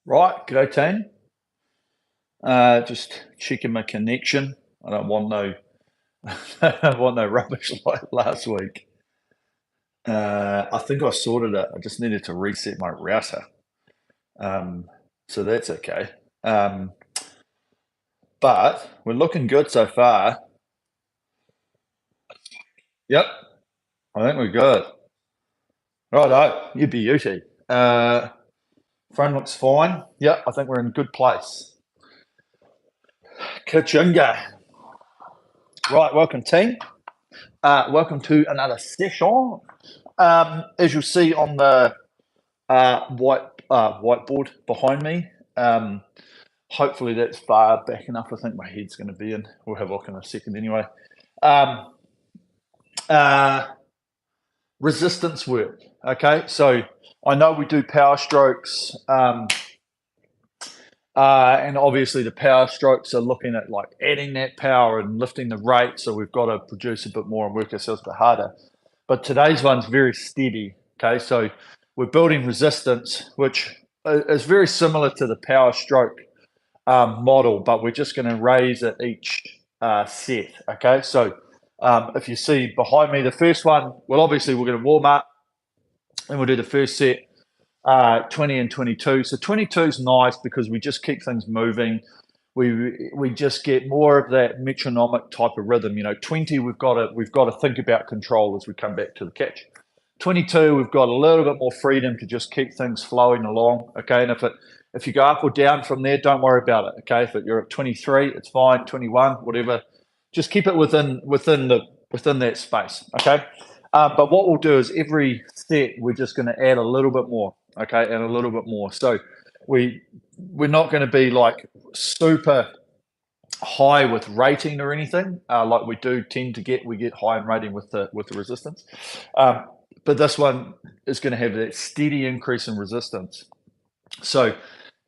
Right, g'day team. Just checking my connection. I don't want no, I don't want no rubbish like last week. I think I sorted it. I just needed to reset my router, so that's okay. But we're looking good so far. Yep, I think we're good. Righto, you beauty. Phone looks fine. Yep, I think we're in a good place. Kachinga. Right, welcome team. Welcome to another session. As you'll see on the whiteboard behind me, hopefully that's far back enough. I think my head's going to be in. We'll have a look in a second anyway. Resistance work. Okay, so I know we do power strokes, and obviously the power strokes are looking at like adding that power and lifting the rate. So we've got to produce a bit more and work ourselves a bit harder. But today's one's very steady. Okay, so we're building resistance, which is very similar to the power stroke model, but we're just going to raise at each set. Okay, so if you see behind me, the first one, well, obviously we're going to warm up and we'll do the first set, 20 and 22. So 22 is nice because we just keep things moving. We just get more of that metronomic type of rhythm. 20, we've got to think about control as we come back to the catch. 22, we've got a little bit more freedom to just keep things flowing along. Okay, and if you go up or down from there, don't worry about it. Okay, if you're at 23, it's fine. 21, whatever, just keep it within that space. Okay, but what we'll do is every set we're just going to add a little bit more. Okay, and a little bit more. So we're not going to be like super high with rating or anything like we do tend to get. We get high in rating with the resistance, but this one is going to have that steady increase in resistance. So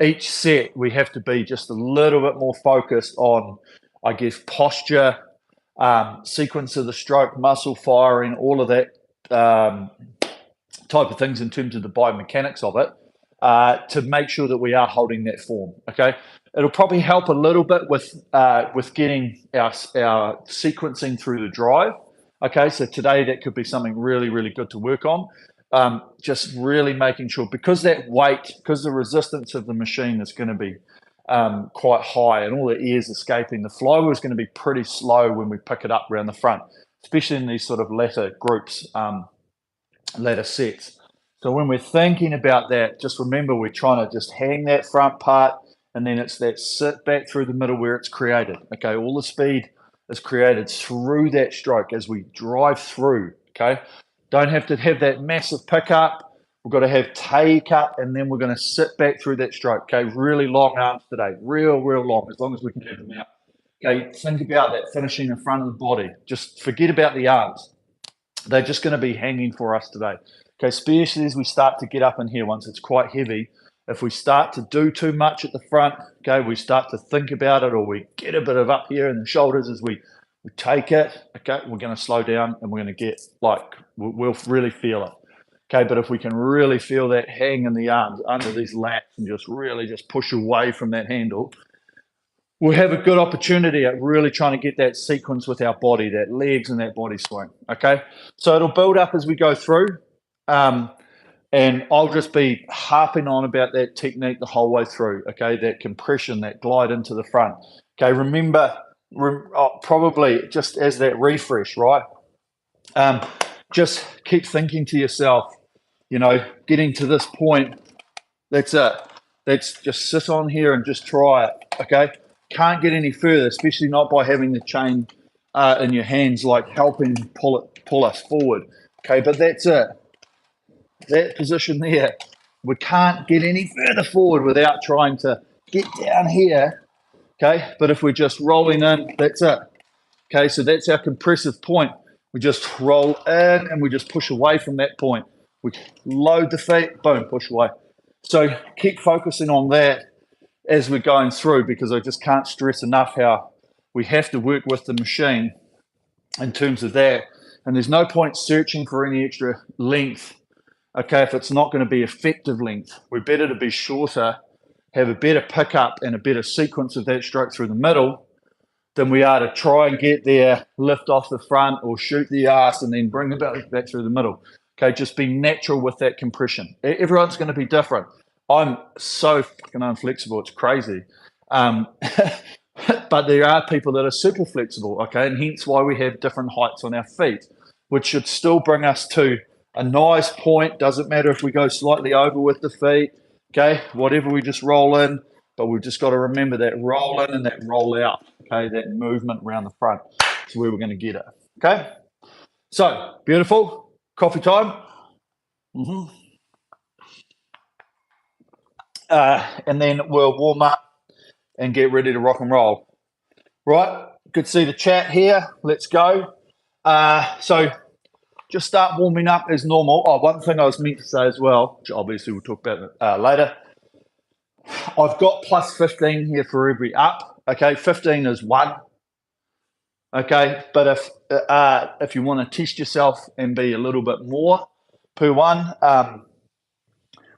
each set we have to be just a little bit more focused on, I guess, posture, sequence of the stroke, muscle firing, all of that type of things in terms of the biomechanics of it, to make sure that we are holding that form. Okay, it'll probably help a little bit with getting our sequencing through the drive. Okay, so today that could be something really, really good to work on. Just really making sure, because that weight, because the resistance of the machine is going to be quite high and all the air's escaping, the flywheel is going to be pretty slow when we pick it up around the front, especially in these sort of latter groups, latter sets. So when we're thinking about that, just remember we're trying to just hang that front part, and then it's that sit back through the middle where it's created. Okay, all the speed is created through that stroke as we drive through. Okay, don't have to have that massive pickup. We've got to have take up, and then we're going to sit back through that stroke. Okay, really long arms today, real long, as long as we can have them out. Okay, think about that finishing in front of the body. Just forget about the arms. They're just going to be hanging for us today. Okay, especially as we start to get up in here once it's quite heavy. If we start to do too much at the front, okay, we start to think about it, or we get a bit of up here in the shoulders as we take it, okay, we're going to slow down and we're going to get we'll really feel it. Okay, but if we can really feel that hang in the arms under these lats and just really push away from that handle, we'll have a good opportunity at really trying to get that sequence with our body, that legs and that body swing. Okay, so it'll build up as we go through. And I'll just be harping on about that technique the whole way through. Okay, that compression, that glide into the front. Okay, remember, probably just as that refresh, right? Just keep thinking to yourself, getting to this point, that's it. Let's just sit on here and just try it. Okay, can't get any further, especially not by having the chain in your hands, like helping pull us forward. Okay, but that's it. That position there, we can't get any further forward without trying to get down here. Okay, but if we're just rolling in, that's it. Okay, so that's our compressive point. We just roll in and we just push away from that point. We load the feet, boom, push away. So keep focusing on that as we're going through, because I just can't stress enough how we have to work with the machine in terms of that. And there's no point searching for any extra length, okay, if it's not going to be effective length. We're better to be shorter have a better pickup and a better sequence of that stroke through the middle than we are to try and get there, lift off the front or shoot the ass and then bring the belly back through the middle. Okay, just be natural with that compression. Everyone's going to be different. I'm so fucking unflexible, it's crazy. But there are people that are super flexible, okay, and hence why we have different heights on our feet, which should still bring us to a nice point. Doesn't matter if we go slightly over with the feet, okay, whatever, we just roll in, but we've just got to remember that roll in and that roll out, okay, that movement around the front is where we're going to get it, okay? So, beautiful, coffee time. And then we'll warm up and get ready to rock and roll. Right, good to see the chat here. Let's go. So just start warming up as normal. Oh, one thing I was meant to say as well, which obviously we'll talk about later. I've got plus 15 here for every up. Okay, 15 is 1. Okay, but if you want to test yourself and be a little bit more per one,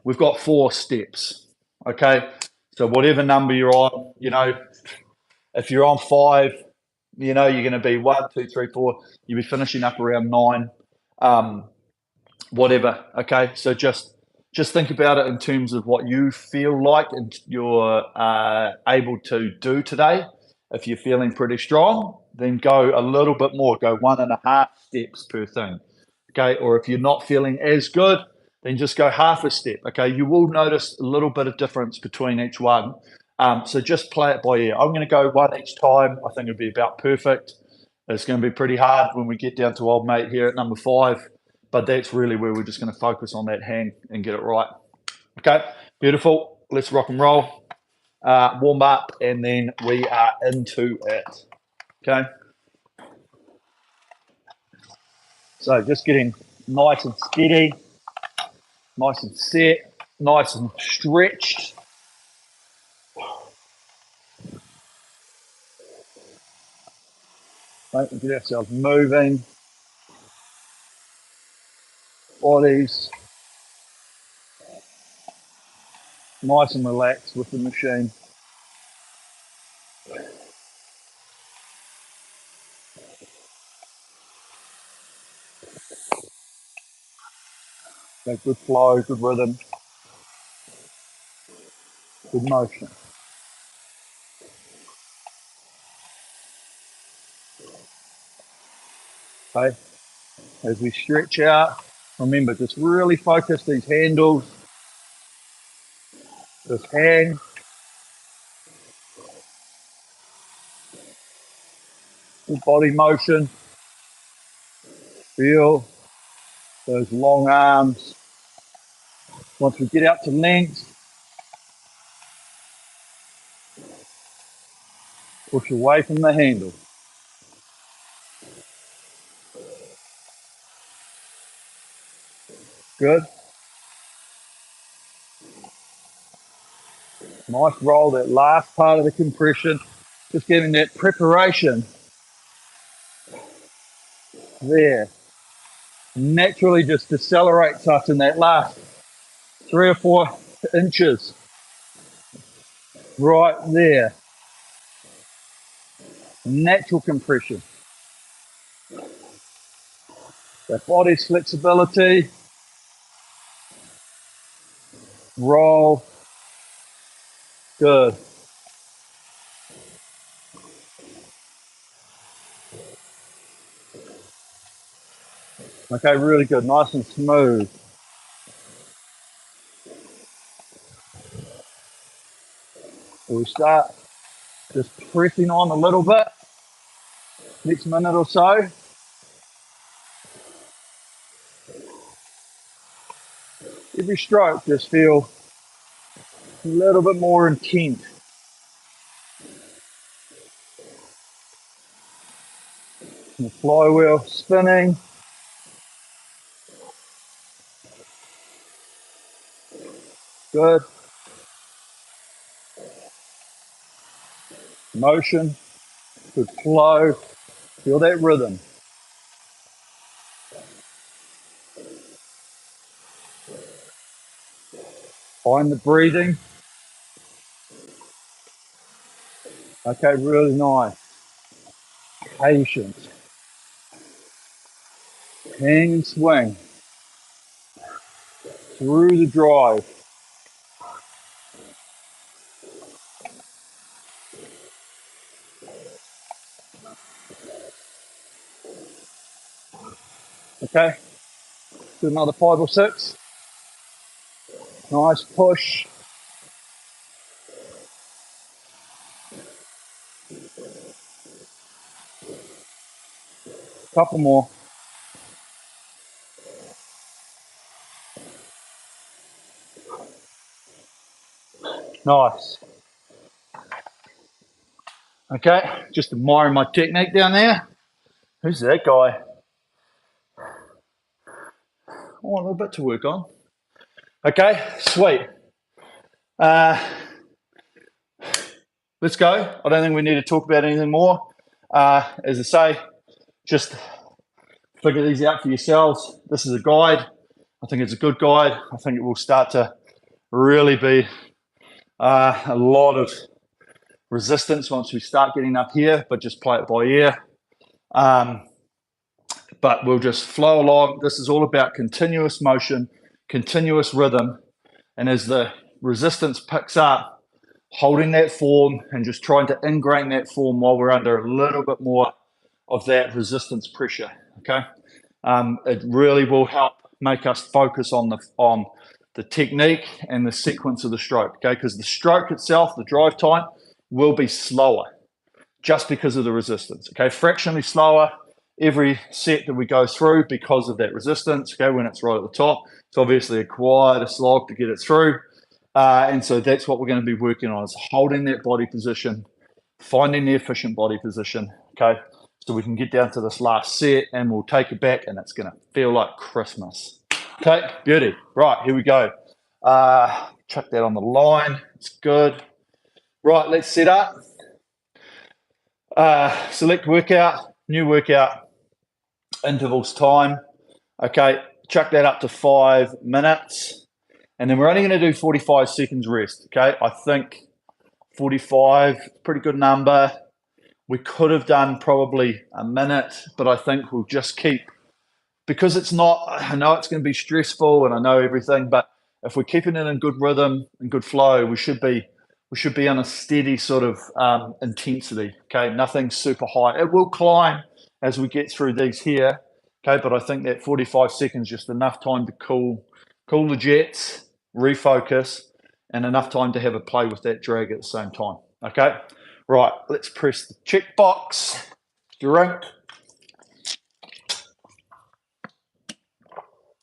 we've got 4 steps. Okay, so whatever number you're on, you know, if you're on 5, you know, you're going to be 1, 2, 3, 4. You'll be finishing up around 9, whatever. Okay, so just think about it in terms of what you feel like and you're able to do today. If you're feeling pretty strong, then go a little bit more. Go 1.5 steps per thing. Okay, or if you're not feeling as good, then just go half a step. Okay, you will notice a little bit of difference between each one. So just play it by ear. I'm going to go 1 each time. I think it'll be about perfect. It's going to be pretty hard when we get down to old mate here at number 5, but that's really where we're just going to focus on that hang and get it right. Okay, beautiful. Let's rock and roll. Warm up, and then we are into it. Okay. So just getting nice and steady, nice and set, nice and stretched. Right, get ourselves moving. Bodies nice and relaxed with the machine. Okay, good flow, good rhythm, good motion. Okay, as we stretch out, remember, just really focus these handles, this hang. Good body motion. Feel those long arms. Once we get out to length, push away from the handle. Good. Nice roll, that last part of the compression. Just getting that preparation there. Naturally just decelerates us in that last 3 or 4 inches. Right there. Natural compression. That body's flexibility. Roll. Good. Okay, really good. Nice and smooth. So we start just pressing on a little bit. Next minute or so. Every stroke just feel a little bit more intense. And the flywheel spinning. Good. Motion. Good flow. Feel that rhythm. Find the breathing. Okay, really nice. Patient. Hang and swing through the drive. Okay, do another 5 or 6. Nice push. Couple more. Nice. Okay, just admiring my technique down there. Who's that guy? Oh, a little bit to work on. Okay, sweet. Let's go. I don't think we need to talk about anything more. As I say, just figure these out for yourselves. This is a guide. I think it's a good guide. I think it will start to really be a lot of resistance once we start getting up here, but just play it by ear. But we'll just flow along. This is all about continuous motion, continuous rhythm. And as the resistance picks up, holding that form and just trying to ingrain that form while we're under a little bit more of that resistance pressure, okay? It really will help make us focus on the technique and the sequence of the stroke, okay? Because the stroke itself, the drive time, will be slower just because of the resistance, okay? Fractionally slower every set that we go through because of that resistance, okay? When it's right at the top, it's obviously quite a slog to get it through. And so that's what we're going to be working on, is holding that body position, finding the efficient body position, okay? So we can get down to this last set and we'll take it back and it's going to feel like Christmas. Okay, beauty. Right, here we go. Chuck that on the line. It's good. Right, let's set up. Select workout, new workout, intervals time. Okay, chuck that up to 5 minutes. And then we're only going to do 45 seconds rest, okay? I think 45, pretty good number. We could have done probably a minute, but I think we'll just keep, because it's not, I know it's going to be stressful and I know everything, but if we're keeping it in good rhythm and good flow, we should be on a steady sort of intensity, okay? Nothing super high. It will climb as we get through these here, okay? But I think that 45 seconds is just enough time to cool the jets, refocus, and enough time to have a play with that drag at the same time, okay? Right, let's press the check box, drink.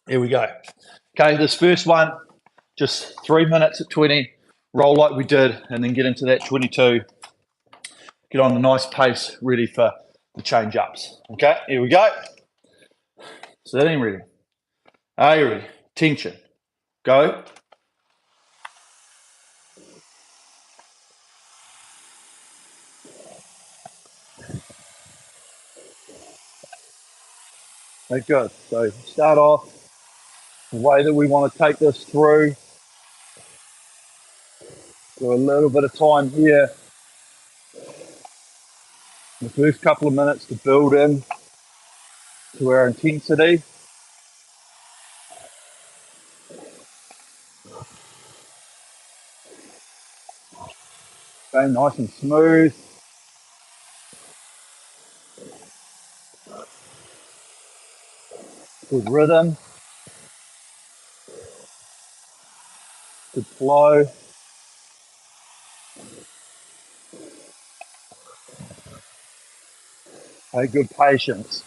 Here we go. Okay, this first one, just 3 minutes at 20, roll like we did, and then get into that 22. Get on a nice pace, ready for the change ups. Okay, here we go. Sitting ready. Are you ready? Tension. Go. Okay, good. So start off the way that we want to take this through. Do a little bit of time here. The first couple of minutes to build in to our intensity. Okay, nice and smooth. Good rhythm. Good flow. Okay, good patience.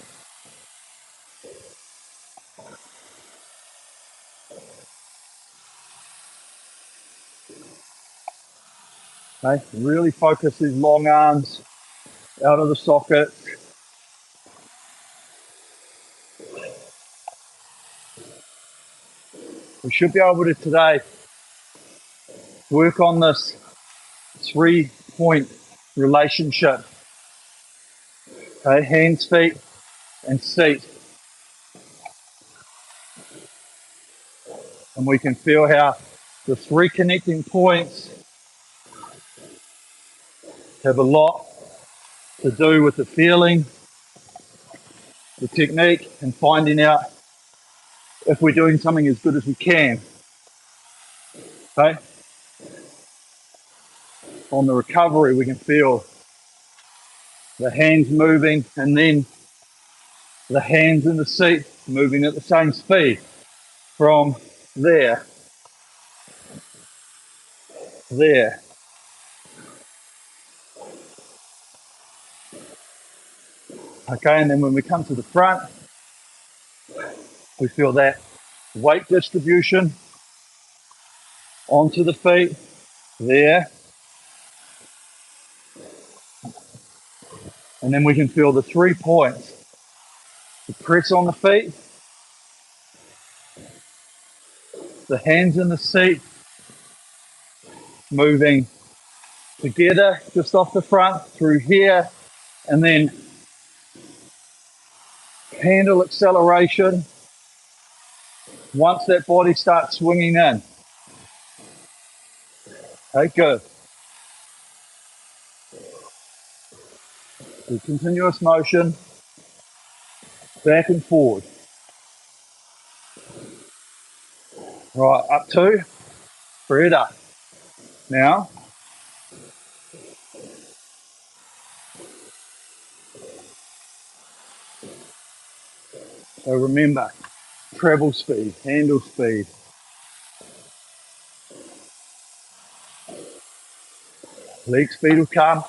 Okay, really focus these long arms out of the socket. We should be able to today work on this 3-point relationship. Okay, hands, feet, and seat. And we can feel how the 3 connecting points have a lot to do with the feeling, the technique, and finding out if we're doing something as good as we can. Okay? On the recovery, we can feel the hands moving and then the hands in the seat moving at the same speed from there, there. Okay, and then when we come to the front, we feel that weight distribution onto the feet, there. And then we can feel the 3 points. The press on the feet, the hands in the seat, moving together just off the front through here, and then handle acceleration once that body starts swinging in. Okay, good. The continuous motion, back and forward. Right, up 2, spread up. Now, so remember, treble speed, handle speed. Leg speed will come.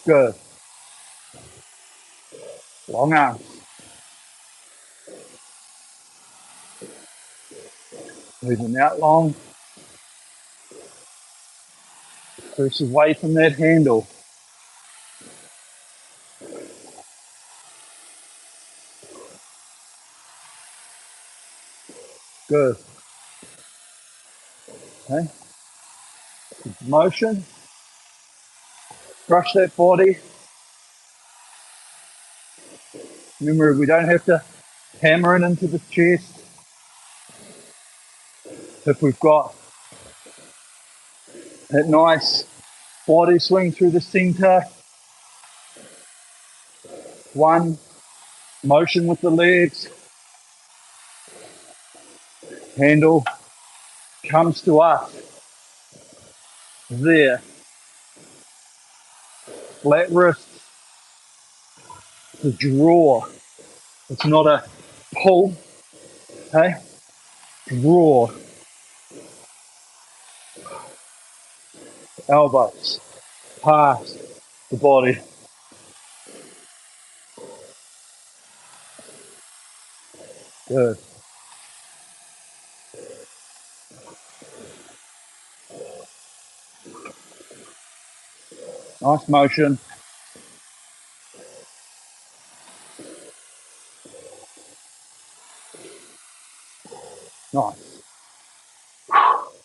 Good. Long arms. Moving out long. Push away from that handle. Good. Okay. Motion. Brush that body. Remember, we don't have to hammer it into the chest. If we've got that nice body swing through the center, one motion with the legs, handle comes to us. There. Flat wrist. It's a draw. It's not a pull. Okay? Draw. Elbows past the body. Good. Nice motion. Nice.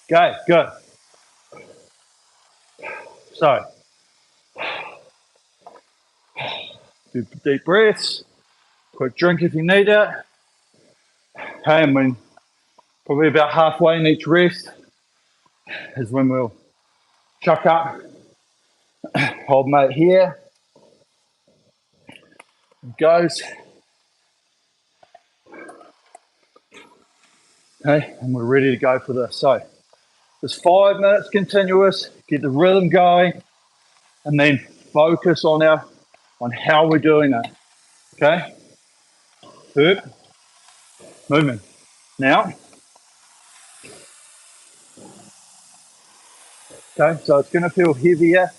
Okay, good. So, do deep breaths. Quick drink if you need it. Okay, and when probably about halfway in each rest is when we'll chuck up. Hold mate here. Goes. Okay, and we're ready to go for this. So, it's 5 minutes continuous. Get the rhythm going, and then focus on how we're doing it. Okay. Good. Movement. Now. Okay, so it's going to feel heavier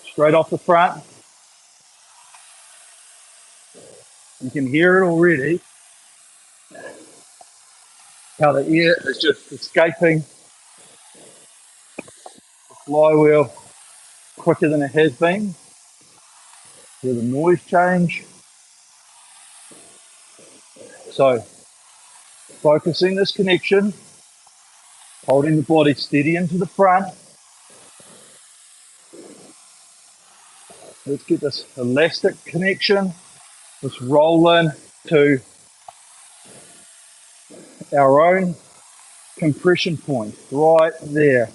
straight off the front. You can hear it already. How the air is just escaping the flywheel quicker than it has been. Hear the noise change. So, focusing this connection, holding the body steady into the front. Let's get this elastic connection. Let's roll in to our own compression point, right there.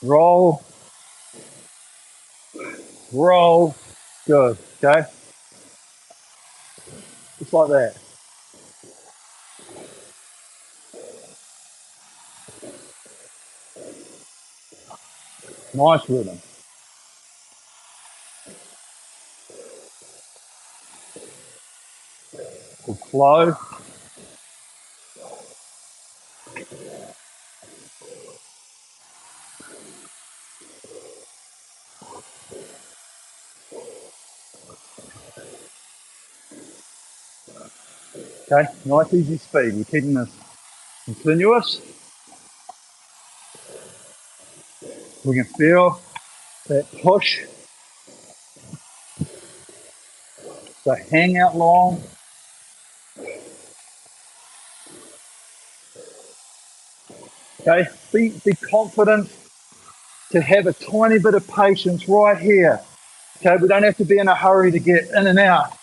Roll, roll, good, okay? Just like that. Nice rhythm. Good flow. Okay, nice easy speed. We're keeping this continuous. We can feel that push. So hang out long. Okay, be confident to have a tiny bit of patience right here. Okay, we don't have to be in a hurry to get in and out.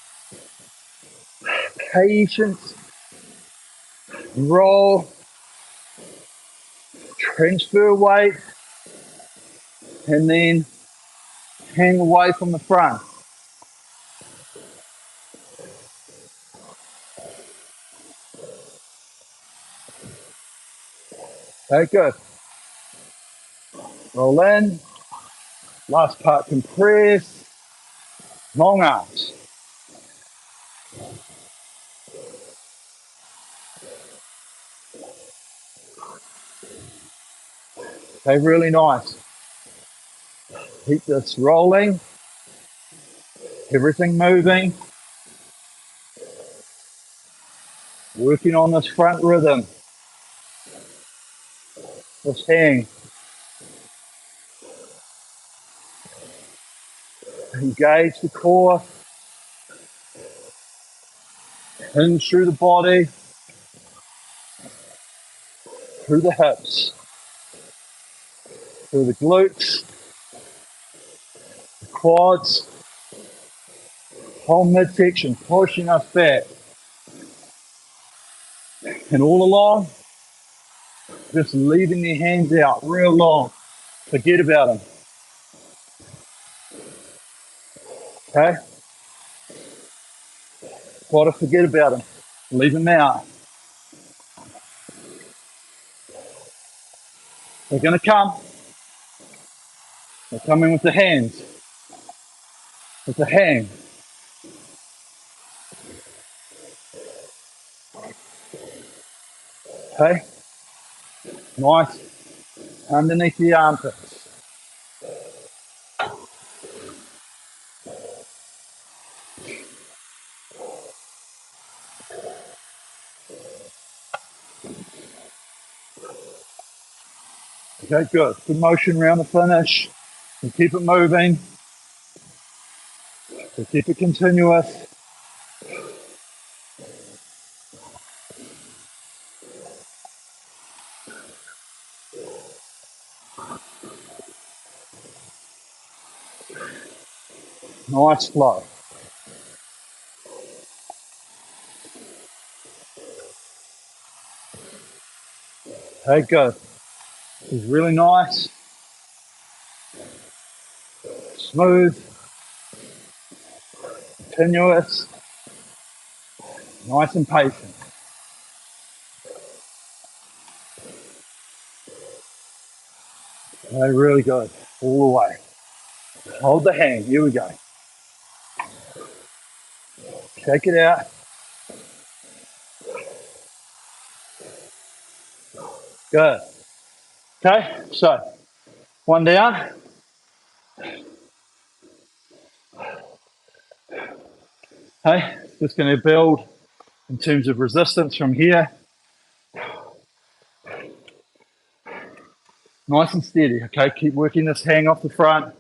Patience, roll, transfer weight, and then hang away from the front. Okay, good. Roll in. Last part, compress. Long arms. Okay, really nice. Keep this rolling. Everything moving. Working on this front rhythm. This hang. Engage the core. Hinge through the body. Through the hips. Through the glutes. The quads. Whole midsection pushing us back. And all along, just leaving the hands out real long. Forget about them. Okay? Gotta forget about them. Leave them out. They're gonna come. They're coming with the hands. With the hand. Okay? Nice. Underneath the armpits. Okay, good. Good motion around the finish. And keep it moving. So keep it continuous. Nice flow. Okay, good. This is really nice. Smooth. Continuous. Nice and patient. Okay, really good. All the way. Hold the hand. Here we go. Shake it out. Good. Okay, so one down. Okay, just going to build in terms of resistance from here. Nice and steady, okay? Keep working this hang off the front.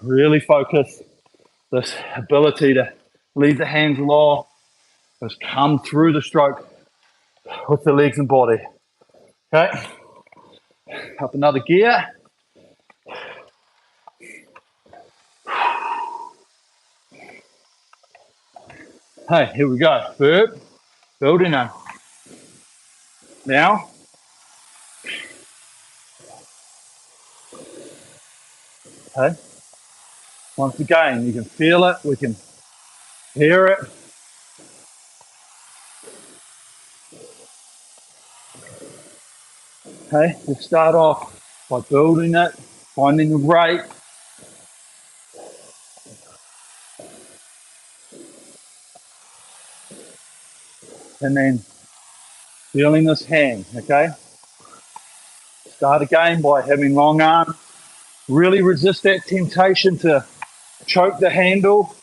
Really focus this ability to leave the hands long. Just come through the stroke with the legs and body. Okay, up another gear. Hey, here we go. Verb, building now. Now, okay, once again, you can feel it, we can hear it. Okay, we'll start off by building it, finding the rate. And then feeling this hang, okay? Start again by having long arms. Really resist that temptation to choke the handle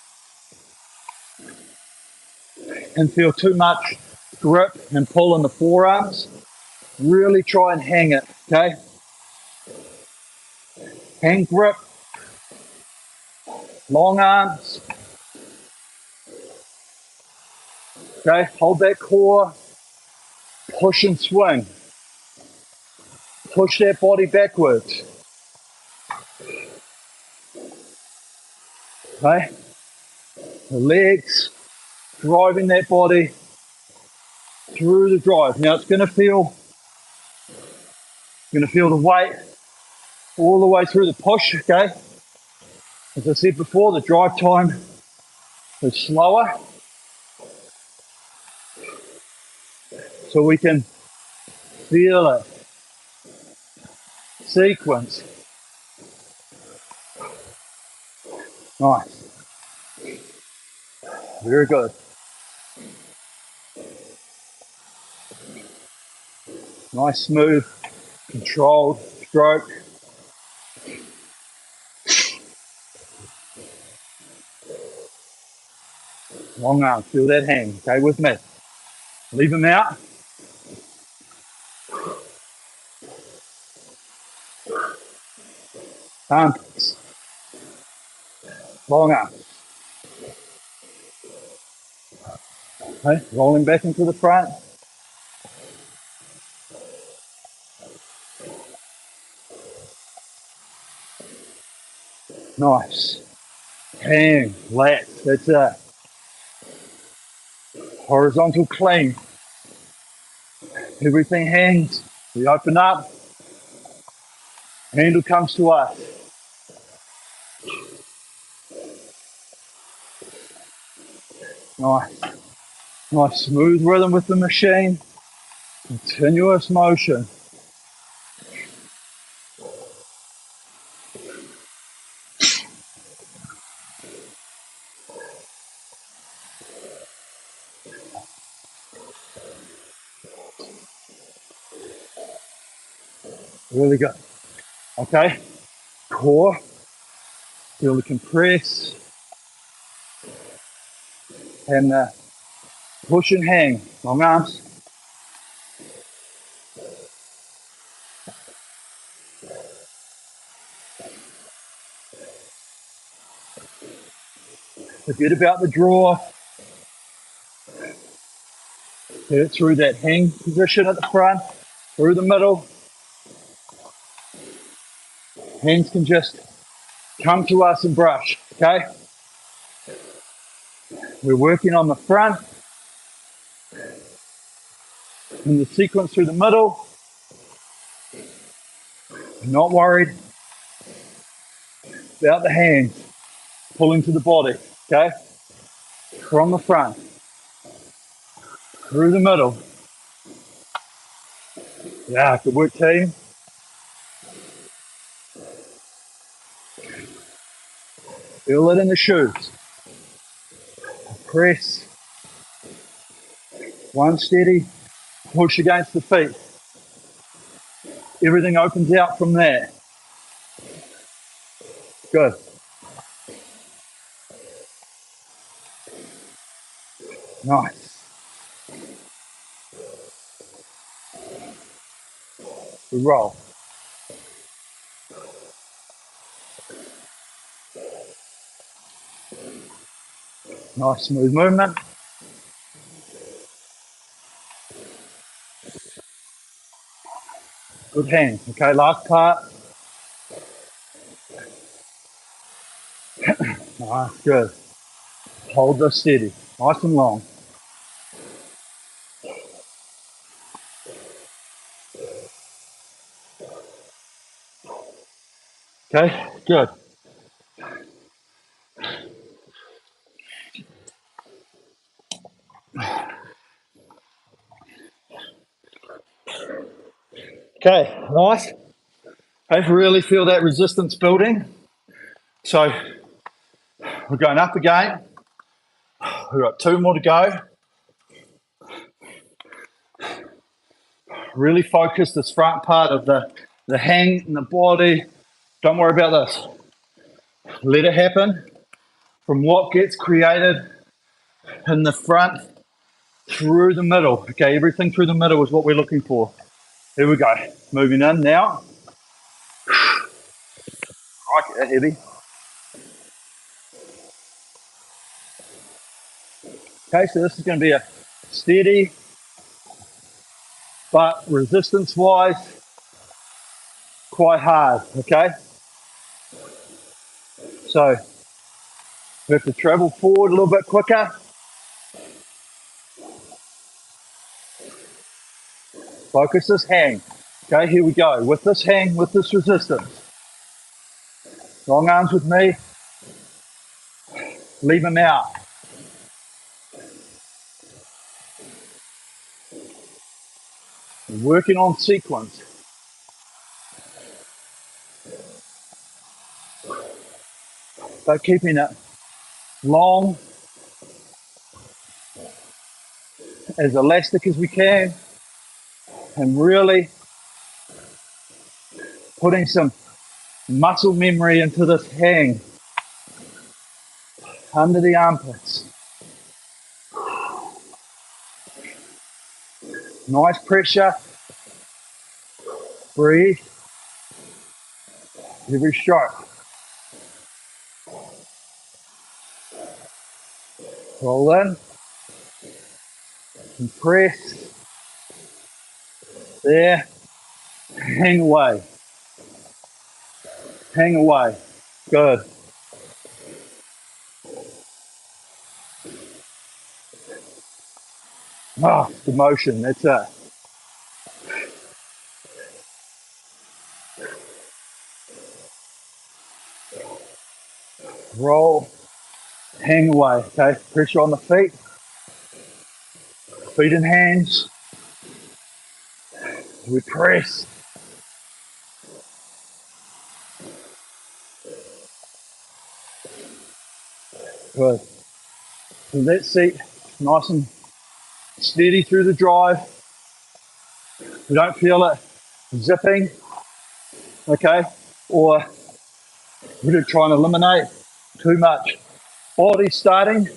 and feel too much grip and pull in the forearms. Really try and hang it, okay? Hang grip, long arms. Okay, hold that core, push and swing. Push that body backwards. Okay, the legs driving that body through the drive. Now it's going to feel the weight all the way through the push. Okay, as I said before, the drive time is slower, so we can feel it. Sequence. Nice. Very good. Nice, smooth, controlled stroke. Long arm, feel that hang, okay, with me. Leave them out. Arms. Long arm. Okay, rolling back into the front. Nice. Hang, lat, that's it. Horizontal clean. Everything hangs. We open up. Handle comes to us. Nice. Nice smooth rhythm with the machine. Continuous motion. Really good. Okay. Core. Feel the compress. And push and hang. Long arms. Forget about the draw. Get it through that hang position at the front, through the middle. Hands can just come to us and brush, okay? We're working on the front and the sequence through the middle. I'm not worried about the hands pulling to the body, okay? From the front, through the middle. Yeah, good work, team. Feel it in the shoes. Press. One steady, push against the feet. Everything opens out from there. Good. Nice. We roll. Nice smooth movement. Good hands. Okay, last part. Nice, good. Hold this steady. Nice and long. Okay, good. Okay, nice. I really feel that resistance building. So we're going up again. We've got 2 more to go. Really focus this front part of the hang and the body. Don't worry about this. Let it happen from what gets created in the front through the middle. Okay, everything through the middle is what we're looking for. Here we go. Moving in now. Right, heavy. Okay, so this is going to be a steady, but resistance-wise, quite hard, okay? So we have to travel forward a little bit quicker. Focus this hang. Okay, here we go. With this hang, with this resistance. Long arms with me. Leave them out. Working on sequence. But keeping it long, as elastic as we can, and really putting some muscle memory into this hang under the armpits. Nice pressure. Breathe. Every stroke. Roll in. Compress. There. Hang away. Hang away. Good. Ah, the motion. That's it. Roll. Hang away. Okay. Pressure on the feet. Feet and hands. We press. Good. So that seat nice and steady through the drive. We don't feel it zipping, okay? Or we're going to try and eliminate too much body starting.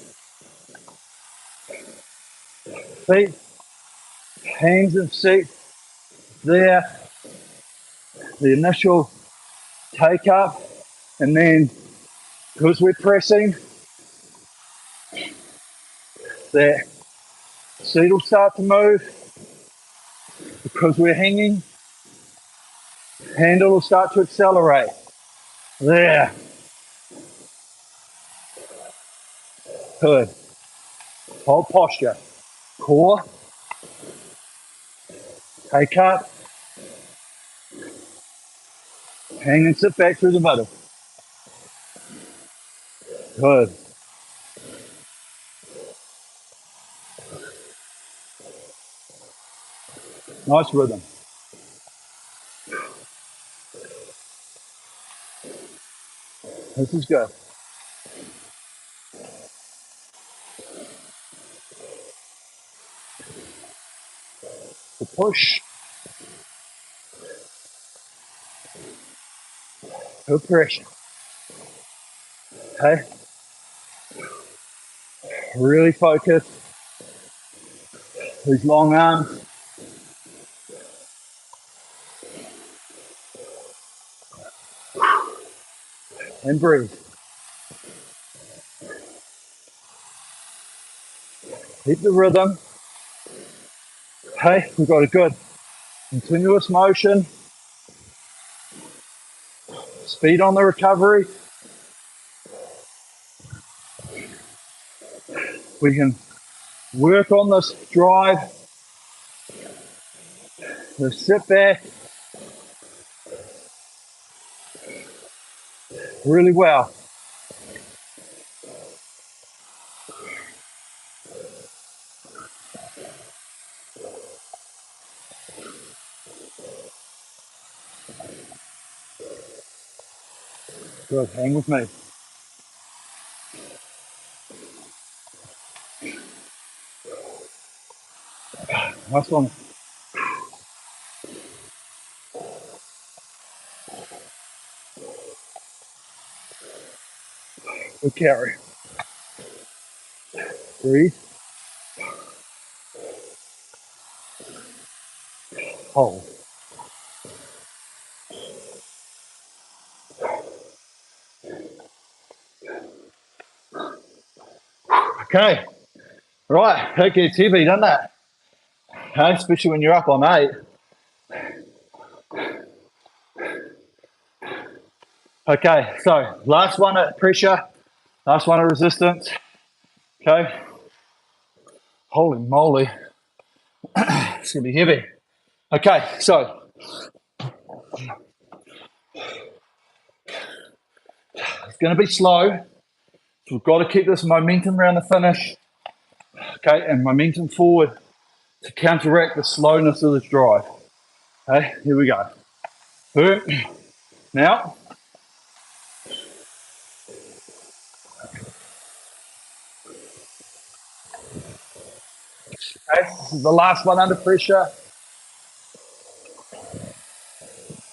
Feet, hands and seat. There, the initial take up, and then because we're pressing, that seat will start to move. Because we're hanging, handle will start to accelerate. There. Good. Hold posture. Core. Take up. Hang and sit back through the middle. Good. Nice rhythm. This is good. The push. No pressure. Okay. Really focus. These long arms. And breathe. Keep the rhythm. Okay, we've got a good continuous motion. Speed on the recovery. We can work on this drive. The sit back. really well. Good, hang with me. Nice one. Good carry. Breathe. Hold. Okay. Right, that gets heavy, doesn't it? Okay, especially when you're up on 8. Okay, so last one at pressure, last one at resistance. Okay. Holy moly. It's gonna be heavy. Okay, so it's gonna be slow. So we've got to keep this momentum around the finish. Okay, and momentum forward to counteract the slowness of this drive. Okay, here we go. Boom. Now, okay, this is the last one under pressure.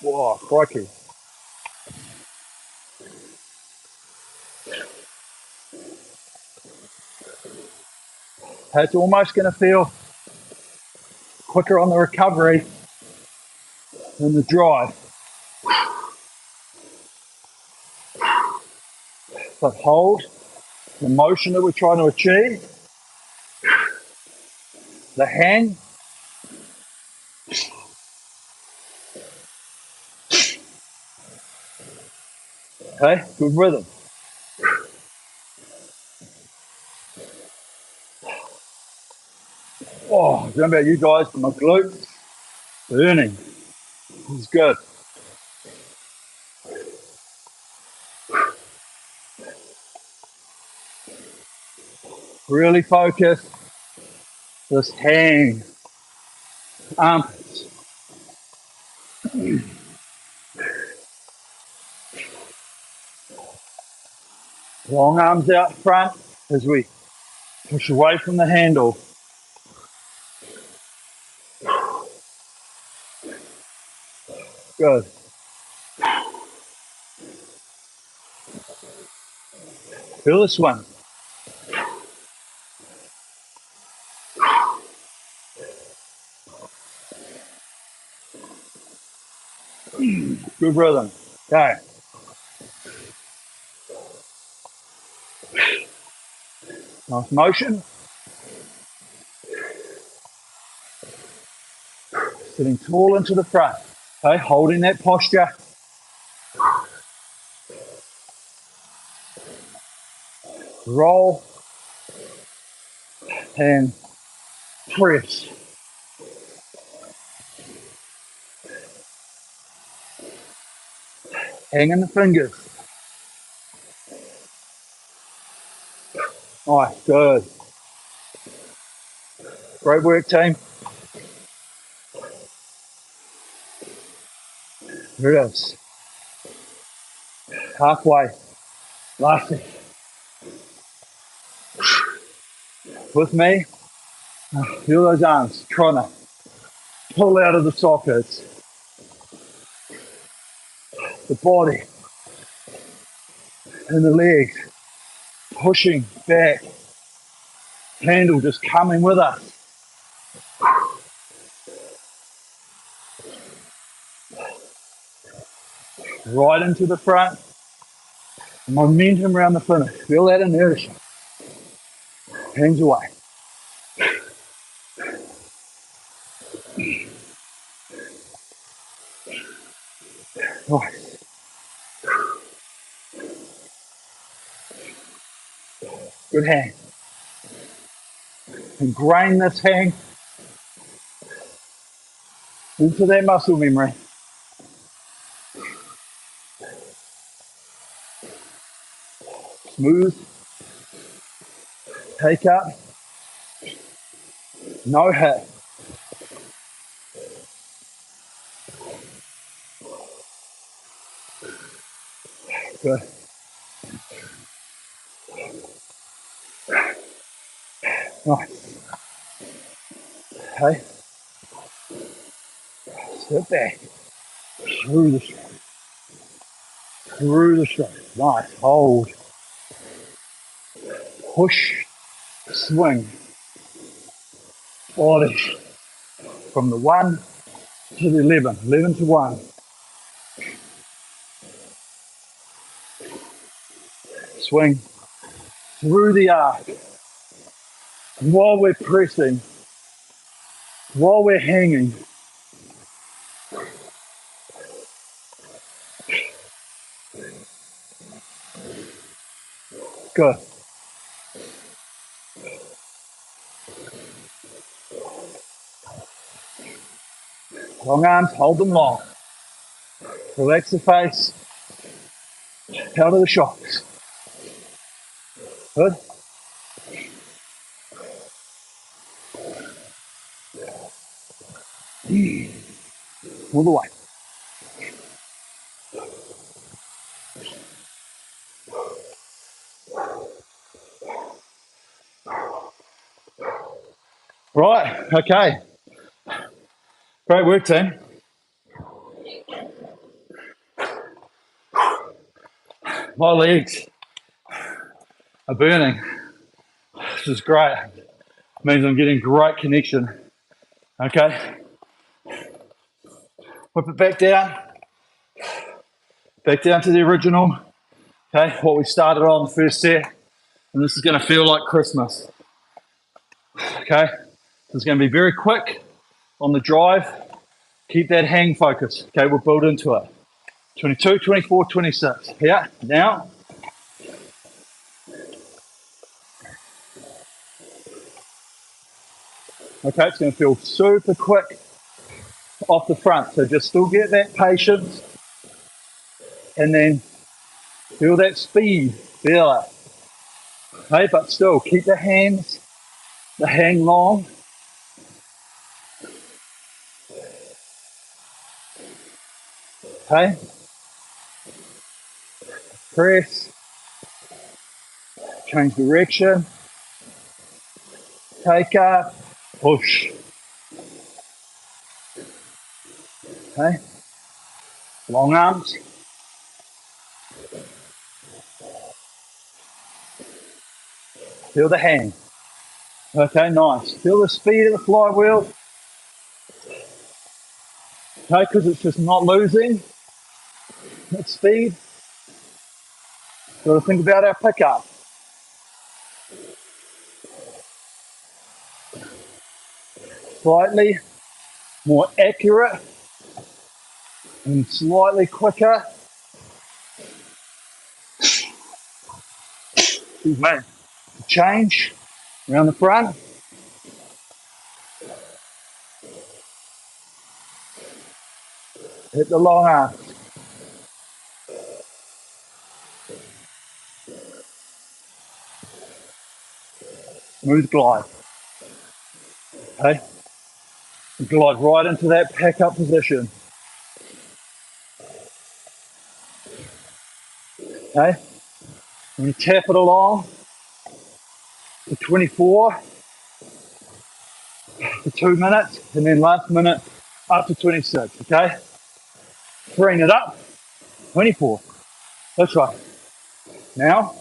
Whoa, crikey. It's almost going to feel quicker on the recovery than the drive. But hold the motion that we're trying to achieve. The hang. Okay, good rhythm. Oh, I don't know about you guys, but my glutes burning. This is good. Really focus this hang. Armpits. Long arms out front as we push away from the handle. Good. Feel this one. Good rhythm. Okay. Nice motion. Sitting tall into the front. Okay, holding that posture. Roll and press. Hanging the fingers. Nice, good. Great work, team. Here it is. Halfway. Last thing. With me, feel those arms trying to pull out of the sockets. The body and the legs pushing back. Handle just coming with us. Right into the front. Momentum around the finish. Feel that inertia. Hands away. Nice. Good hang. Ingrain this hang into that muscle memory. smooth. Take up. No hit. Good. Nice. Okay. Sit back. Through the stroke. Through the stroke. Nice. Hold. Push. Swing. Body. From the 1 to the 11. 11 to 1. Swing through the arc. While we're pressing, while we're hanging. Good. Long arms, hold them long. Relax the face. Out of the shocks. Good. All the way. Right, okay. Great work, team. My legs are burning. This is great. It means I'm getting great connection. Okay. Whip it back down. Back down to the original. Okay, what we started on the first set. And this is going to feel like Christmas. Okay, this is going to be very quick on the drive. Keep that hang focus. Okay, we'll build into it. 22, 24, 26. Yeah, now. Okay, it's going to feel super quick off the front. So just still get that patience and then feel that speed. Feel it. Okay, but still keep the hands, the hang long. Okay. Press. Change direction. Take up. Push. Okay. Long arms. Feel the hang. Okay, nice. Feel the speed of the flywheel. Okay, because it's just not losing that speed. Got to think about our pickup. Slightly more accurate and slightly quicker. Excuse me. Change around the front. Hit the long arm. Smooth glide. Okay. Glide right into that pack up position. Okay. I'm going to tap it along for 24 for 2 minutes, and then last minute up to 26. Okay. Bring it up. 24. That's right. Now.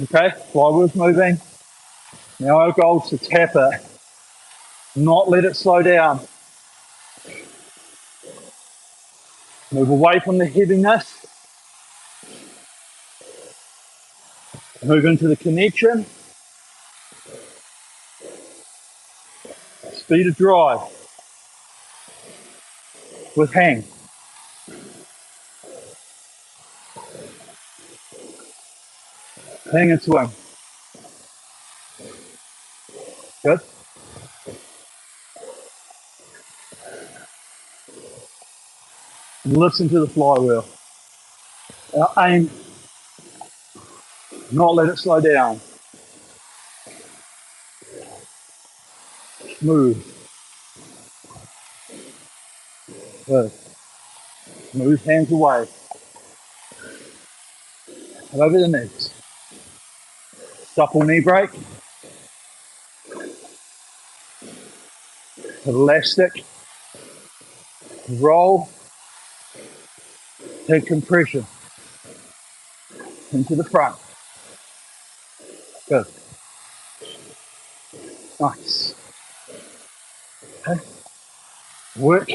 Okay. Flywheel's moving. Now our goal is to tap it, not let it slow down. Move away from the heaviness. Move into the connection. Speed of drive with hang. Hang and swing. Good. Listen to the flywheel. Our aim, not let it slow down. Smooth. Good. Move hands away. And over the knees. Supple knee break. Elastic. Roll. Take compression. Into the front. Good. Nice. Okay. Work.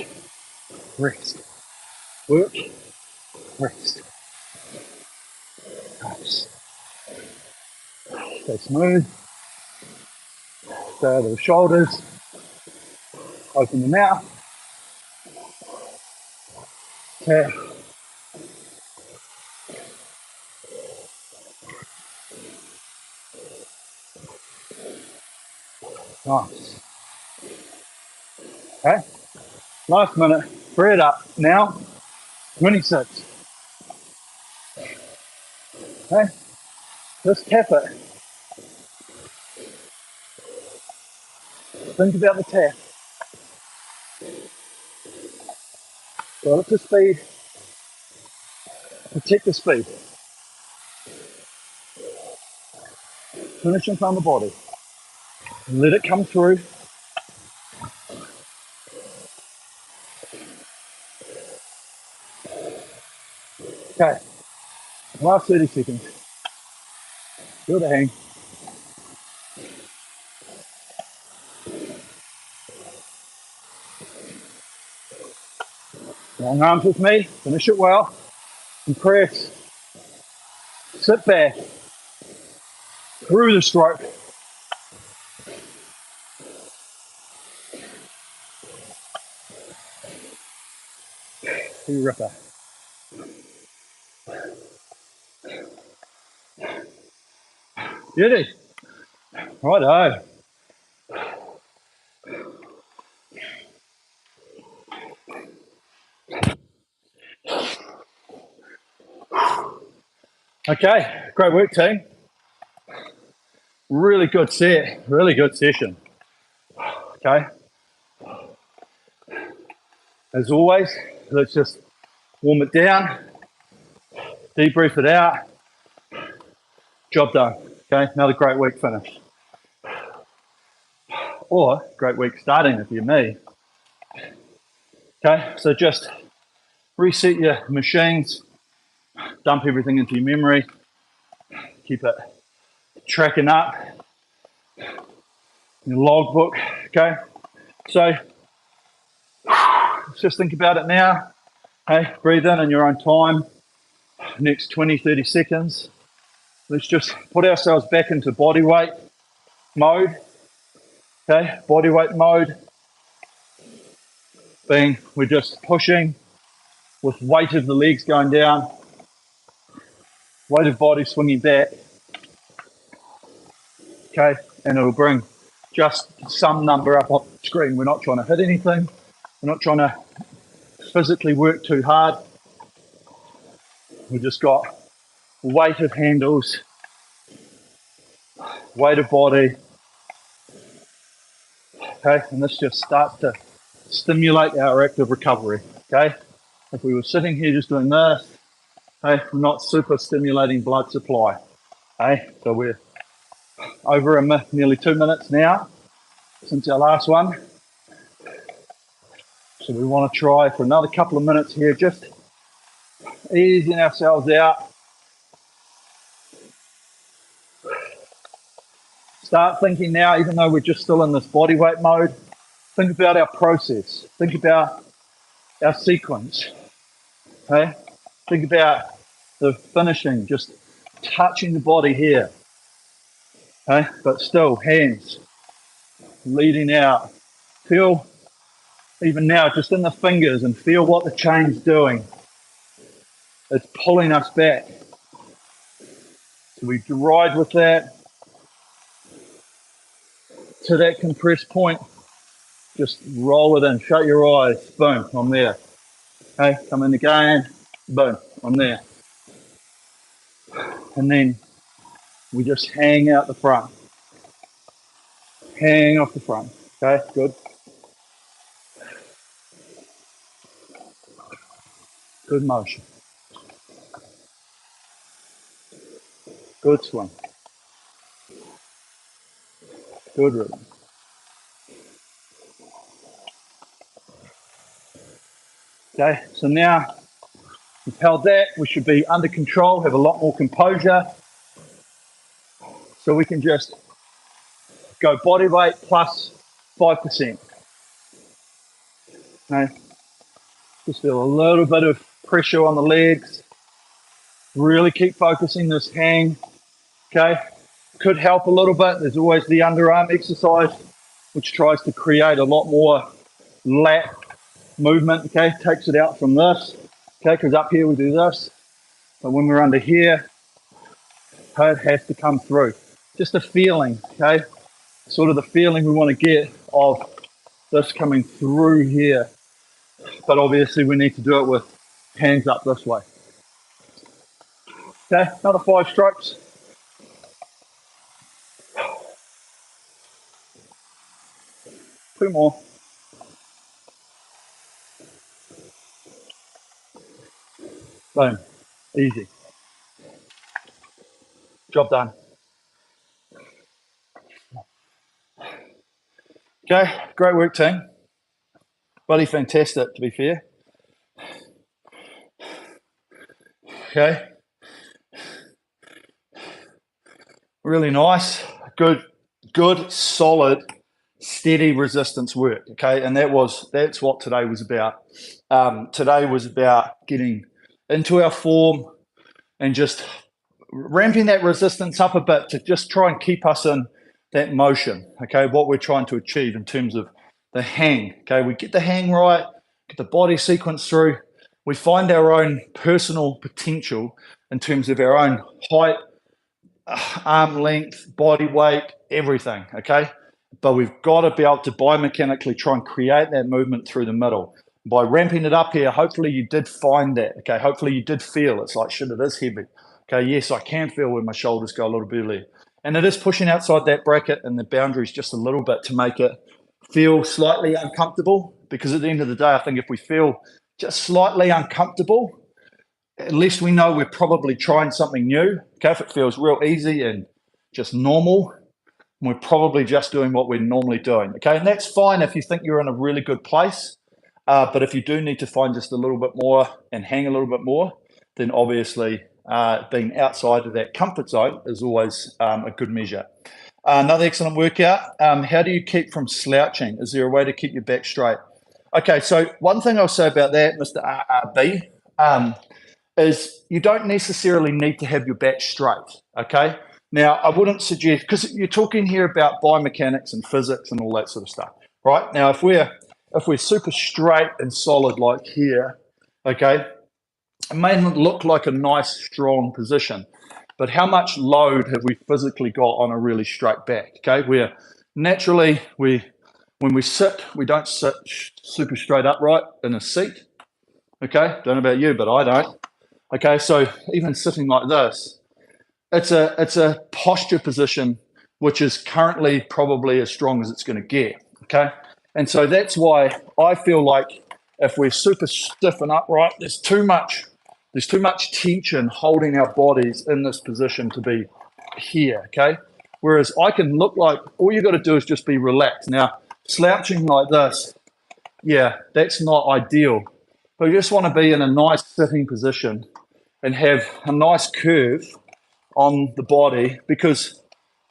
Rest. Work. Rest. Nice. Stay smooth. Stay out of the shoulders. Open the mouth. Okay. Nice. Okay. Last minute. Free it up. Now, 26. Okay. Just tap it. Think about the tap. Got it to speed. Protect the speed. Finish in front of the body. Let it come through. Okay. Last 30 seconds. Feel the hang. Long arms with me. Finish it well. Compress. Sit back. Through the stroke. You ripper. Beauty. Righto. Okay, great work, team. Really good set, really good session. Okay. As always, let's just warm it down, debrief it out. Job done. Okay, another great week finished. Or great week starting if you're me. Okay, so just reset your machines, dump everything into your memory, keep it tracking up, your logbook. Okay, so let's just think about it now. Okay, breathe in your own time. Next 20, 30 seconds. Let's just put ourselves back into body weight mode. Okay, body weight mode being we're just pushing with weight of the legs going down, weight of body swinging back. Okay, and it'll bring just some number up on the screen. We're not trying to hit anything. We're not trying to physically work too hard. We've just got weight of handles, weight of body. Okay, and this just starts to stimulate our active recovery. Okay, if we were sitting here just doing this, okay, we're not super stimulating blood supply. Okay, so we're over nearly 2 minutes now since our last one. So we want to try for another couple of minutes here, just easing ourselves out. Start thinking now, even though we're just still in this body weight mode, think about our process. Think about our sequence. Okay? Think about the finishing, just touching the body here. Okay? But still, hands leading out. Feel, even now, just in the fingers and feel what the chain's doing. It's pulling us back. So we ride with that to that compressed point. Just roll it in, shut your eyes, boom, I'm there. Okay, come in again, boom, I'm there. And then we just hang out the front. Hang off the front. Okay, good. Good motion. Good swing. Good rhythm. Okay, so now we've held that. We should be under control, have a lot more composure. So we can just go body weight plus 5%. Okay, just feel a little bit of pressure on the legs. Really keep focusing this hang. Okay, could help a little bit. There's always the underarm exercise, which tries to create a lot more lat movement. Okay, takes it out from this. Okay, because up here we do this, but when we're under here, it has to come through. Just a feeling, okay, sort of the feeling we want to get of this coming through here. But obviously we need to do it with hands up this way. Okay, another 5 strokes. Two more. Boom. Easy. Job done. Okay, great work, team. Bloody fantastic, to be fair. Okay. Really nice. Good, solid, steady resistance work. Okay, and that's what today was about. Today was about getting into our form and just ramping that resistance up a bit to just try and keep us in that motion. Okay, what we're trying to achieve in terms of the hang. Okay, we get the hang right, get the body sequence through. We find our own personal potential in terms of our own height, arm length, body weight, everything. Okay, but we've got to be able to biomechanically try and create that movement through the middle. By ramping it up here, hopefully you did find that. Okay, hopefully you did feel it's like, shit, it is heavy. Okay, yes, I can feel where my shoulders go a little bit earlier. And it is pushing outside that bracket and the boundaries just a little bit to make it feel slightly uncomfortable. Because at the end of the day, I think if we feel just slightly uncomfortable, at least we know we're probably trying something new. Okay, if it feels real easy and just normal, we're probably just doing what we're normally doing. Okay, and that's fine if you think you're in a really good place. But if you do need to find just a little bit more and hang a little bit more, then obviously being outside of that comfort zone is always a good measure. Another excellent workout. How do you keep from slouching? Is there a way to keep your back straight? Okay, so one thing I'll say about that, Mr. RRB, is you don't necessarily need to have your back straight, okay? Now, I wouldn't suggest, because you're talking here about biomechanics and physics and all that sort of stuff, right? Now, if we're super straight and solid like here, okay, it may not look like a nice, strong position, but how much load have we physically got on a really straight back, okay? Where naturally, when we sit, we don't sit super straight upright in a seat, okay? Don't know about you, but I don't. Okay, so even sitting like this, it's a posture position which is currently probably as strong as it's going to get, okay? And so that's why I feel like if we're super stiff and upright, there's too much tension holding our bodies in this position to be here, okay? Whereas I can look like, all you got to do is just be relaxed. Now, slouching like this, yeah, that's not ideal. But you just want to be in a nice sitting position and have a nice curve on the body, because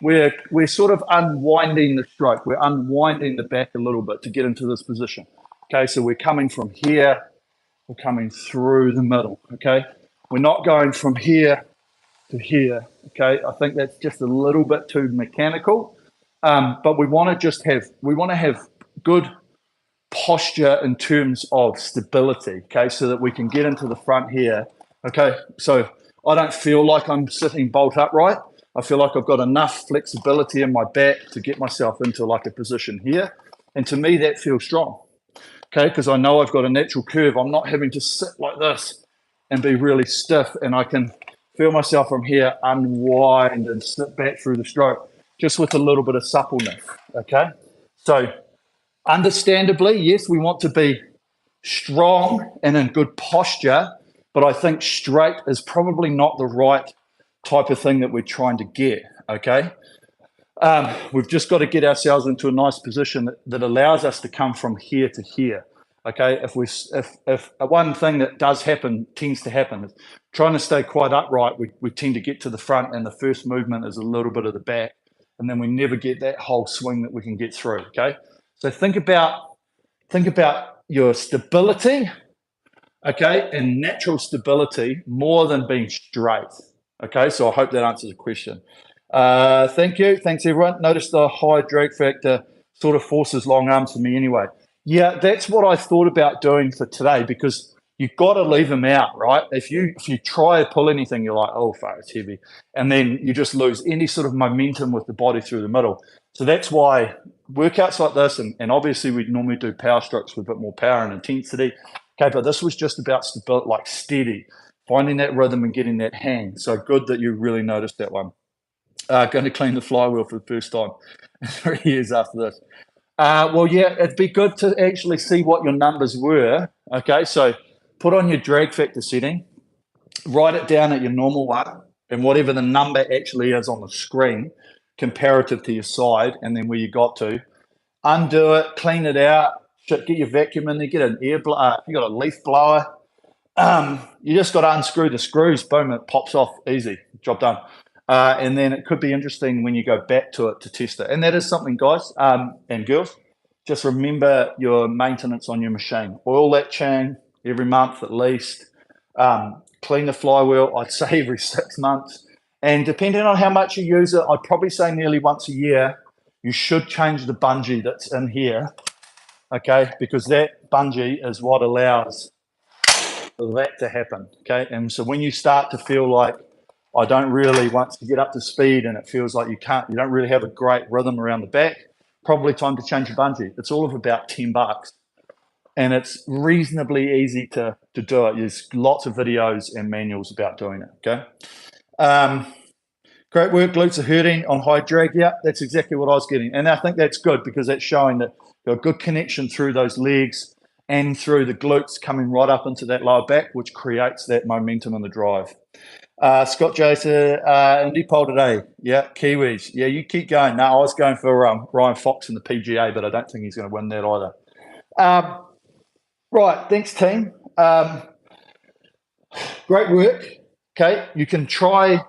we're sort of unwinding the stroke. We're unwinding the back a little bit to get into this position. Okay, so we're coming from here, we're coming through the middle, okay? We're not going from here to here, okay? I think that's just a little bit too mechanical, but we want to have good posture in terms of stability, okay? So that we can get into the front here, okay? So I don't feel like I'm sitting bolt upright. I feel like I've got enough flexibility in my back to get myself into like a position here. And to me, that feels strong. okay? Because I know I've got a natural curve. I'm not having to sit like this and be really stiff, and I can feel myself from here unwind and slip back through the stroke just with a little bit of suppleness, okay? So understandably, yes, we want to be strong and in good posture, but I think straight is probably not the right type of thing that we're trying to get, okay? We've just got to get ourselves into a nice position that allows us to come from here to here, okay? If one thing that tends to happen is trying to stay quite upright, we tend to get to the front, and the first movement is a little bit of the back, and then we never get that whole swing that we can get through, okay? So think about your stability, okay, and natural stability more than being straight, okay? So I hope that answers the question. Thank you. Thanks, everyone. Notice the high drag factor sort of forces long arms for me anyway. Yeah, that's what I thought about doing for today, because you've got to leave them out, right? If you try to pull anything, you're like, oh, fuck, it's heavy. And then you just lose any sort of momentum with the body through the middle. So that's why workouts like this, and obviously we normally do power strokes with a bit more power and intensity. Okay, but this was just about stability, like steady, finding that rhythm and getting that hang. So good that you really noticed that one. Going to clean the flywheel for the first time 3 years after this. Well, yeah, it'd be good to actually see what your numbers were. Okay, so put on your drag factor setting, write it down at your normal one, and whatever the number actually is on the screen, comparative to your side, and then where you got to, undo it, clean it out, get your vacuum in there, get an air blower, if you got a leaf blower, you just got to unscrew the screws, boom, it pops off, easy, job done. And then it could be interesting when you go back to it to test it. And that is something, guys and girls, just remember your maintenance on your machine. Oil that chain every month at least. Clean the flywheel, I'd say every 6 months. And depending on how much you use it, I'd probably say nearly once a year, you should change the bungee that's in here, okay? Because that bungee is what allows that to happen, okay? And so when you start to feel like, I don't really, once you get up to speed and it feels like you don't really have a great rhythm around the back, probably time to change your bungee. It's all of about $10. And it's reasonably easy to do it. There's lots of videos and manuals about doing it, okay? Great work, glutes are hurting on high drag. Yeah, that's exactly what I was getting. And I think that's good because that's showing that you've got good connection through those legs and through the glutes coming right up into that lower back, which creates that momentum and the drive. Scott J said, indie poll today. Yeah, Kiwis. Yeah, you keep going. No, I was going for Ryan Fox in the PGA, but I don't think he's going to win that either. Right, thanks, team. Great work. Okay, you can try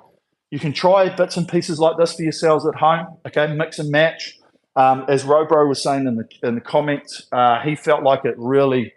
bits and pieces like this for yourselves at home. Okay, mix and match. As Robro was saying in the comments, he felt like it really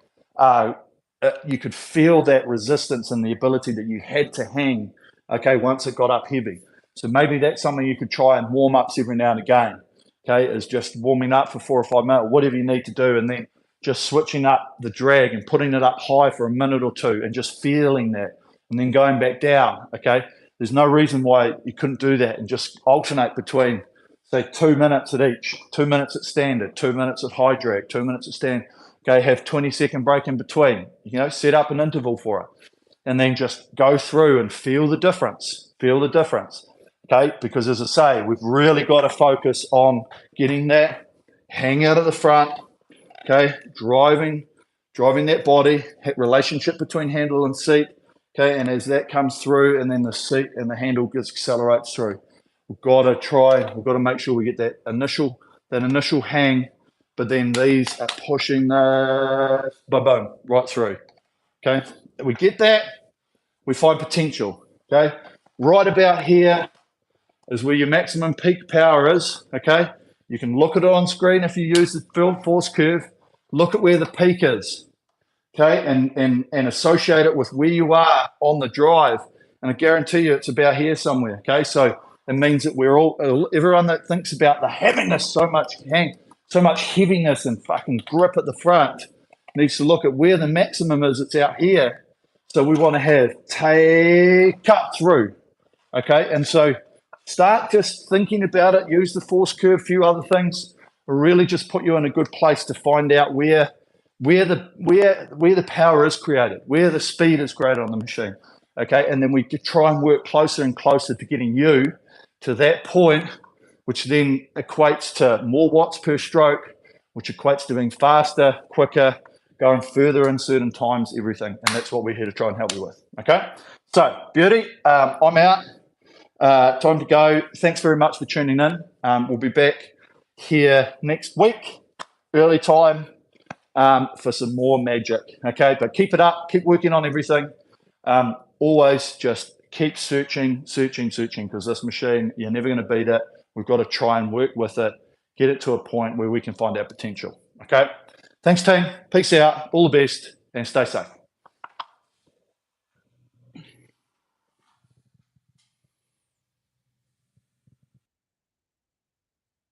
you could feel that resistance and the ability that you had to hang, okay, once it got up heavy. So maybe that's something you could try and warm ups every now and again, okay, is just warming up for 4 or 5 minutes, whatever you need to do, and then just switching up the drag and putting it up high for a minute or two and just feeling that, and then going back down, okay? There's no reason why you couldn't do that and just alternate between, say, 2 minutes at each, 2 minutes at standard, 2 minutes at high drag, 2 minutes at stand. Okay, have 20-second break in between, set up an interval for it. And then just go through and feel the difference, okay? Because as I say, we've really got to focus on getting that hang out of the front, okay? Driving that body, relationship between handle and seat, okay? And as that comes through and then the seat and the handle gets accelerates through, we've got to make sure we get that initial hang, but then these are pushing the boom right through. Okay, we get that, we find potential. Okay, right about here is where your maximum peak power is. Okay, you can look at it on screen if you use the field force curve. Look at where the peak is. Okay, and associate it with where you are on the drive, and I guarantee you it's about here somewhere. Okay, so it means that everyone that thinks about the heaviness, so much heaviness and fucking grip at the front needs to look at where the maximum is. It's out here. So we want to have cut through. Okay. And so start just thinking about it. Use the force curve, a few other things. Really just put you in a good place to find out where where the power is created, where the speed is created on the machine. Okay, and then we try and work closer and closer to getting you to that point, which then equates to more watts per stroke, which equates to being faster, quicker, going further in certain times, everything. And that's what we're here to try and help you with. Okay, so beauty, I'm out. Time to go. Thanks very much for tuning in. We'll be back here next week, early time, for some more magic. Okay, but keep it up, keep working on everything. Always just keep searching, because this machine, you're never going to beat it. We've got to try and work with it, get it to a point where we can find our potential. Okay, thanks team, peace out, all the best, and stay safe.